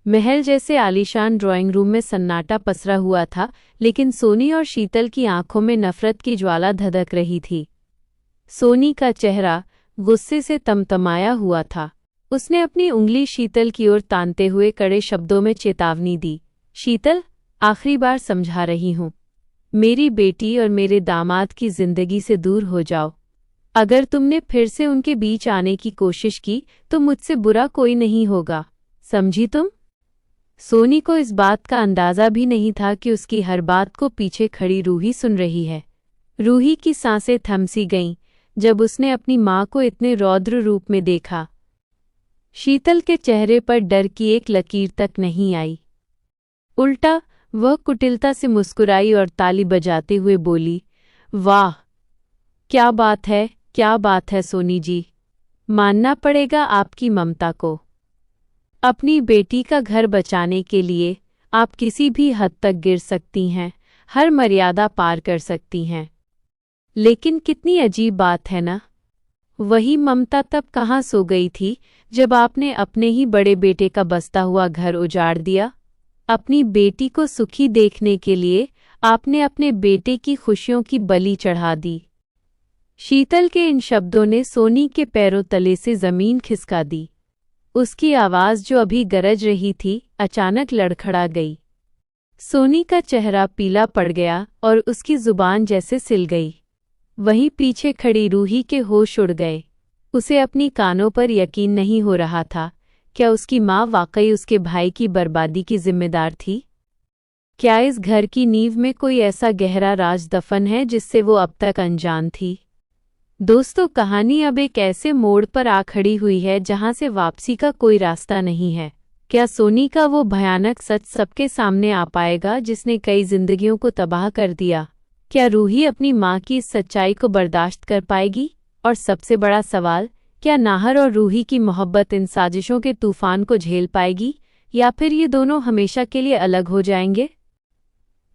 महल जैसे आलीशान drawing room में सन्नाटा पसरा हुआ था, लेकिन सोनी और शीतल की आंखों में नफरत की ज्वाला धधक रही थी। सोनी का चेहरा गुस्से से तमतमाया हुआ था। उसने अपनी उंगली शीतल की ओर तानते हुए कड़े शब्दों में चेतावनी दी। शीतल, आखिरी बार समझा रही हूं, मेरी बेटी और मेरे दामाद की जिंदगी से दूर हो जाओ। अगर तुमने फिर से उनके बीच आने की कोशिश की तो मुझसे बुरा कोई नहीं होगा, समझी तुम? सोनी को इस बात का अंदाजा भी नहीं था कि उसकी हर बात को पीछे खड़ी रूही सुन रही है। रूही की सांसें थमसी गईं जब उसने अपनी मां को इतने रौद्र रूप में देखा। शीतल के चेहरे पर डर की एक लकीर तक नहीं आई। उल्टा वह कुटिलता से मुस्कुराई और ताली बजाते हुए बोली, वाह, क्या बात है, क्या बात है सोनी जी। मानना पड़ेगा आपकी ममता को। अपनी बेटी का घर बचाने के लिए आप किसी भी हद तक गिर सकती हैं, हर मर्यादा पार कर सकती हैं। लेकिन कितनी अजीब बात है ना, वही ममता तब कहाँ सो गई थी जब आपने अपने ही बड़े बेटे का बसता हुआ घर उजाड़ दिया। अपनी बेटी को सुखी देखने के लिए आपने अपने बेटे की खुशियों की बलि चढ़ा दी। शीतल के इन शब्दों ने सोनी के पैरों तले से जमीन खिसका दी। उसकी आवाज़ जो अभी गरज रही थी, अचानक लड़खड़ा गई। सोनी का चेहरा पीला पड़ गया और उसकी जुबान जैसे सिल गई। वहीं पीछे खड़ी रूही के होश उड़ गए। उसे अपनी कानों पर यकीन नहीं हो रहा था। क्या उसकी माँ वाकई उसके भाई की बर्बादी की जिम्मेदार थी? क्या इस घर की नींव में कोई ऐसा गहरा राज दफन है जिससे वो अब तक अनजान थी? दोस्तों, कहानी अब एक ऐसे मोड़ पर आ खड़ी हुई है जहां से वापसी का कोई रास्ता नहीं है। क्या सोनी का वो भयानक सच सबके सामने आ पाएगा जिसने कई जिंदगियों को तबाह कर दिया? क्या रूही अपनी माँ की इस सच्चाई को बर्दाश्त कर पाएगी? और सबसे बड़ा सवाल, क्या नाहर और रूही की मोहब्बत इन साजिशों के तूफान को झेल पाएगी, या फिर ये दोनों हमेशा के लिए अलग हो जाएंगे?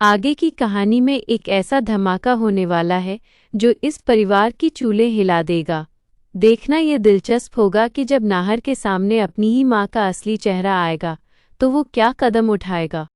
आगे की कहानी में एक ऐसा धमाका होने वाला है जो इस परिवार की चूल्हे हिला देगा। देखना यह दिलचस्प होगा कि जब नाहर के सामने अपनी ही माँ का असली चेहरा आएगा तो वो क्या कदम उठाएगा।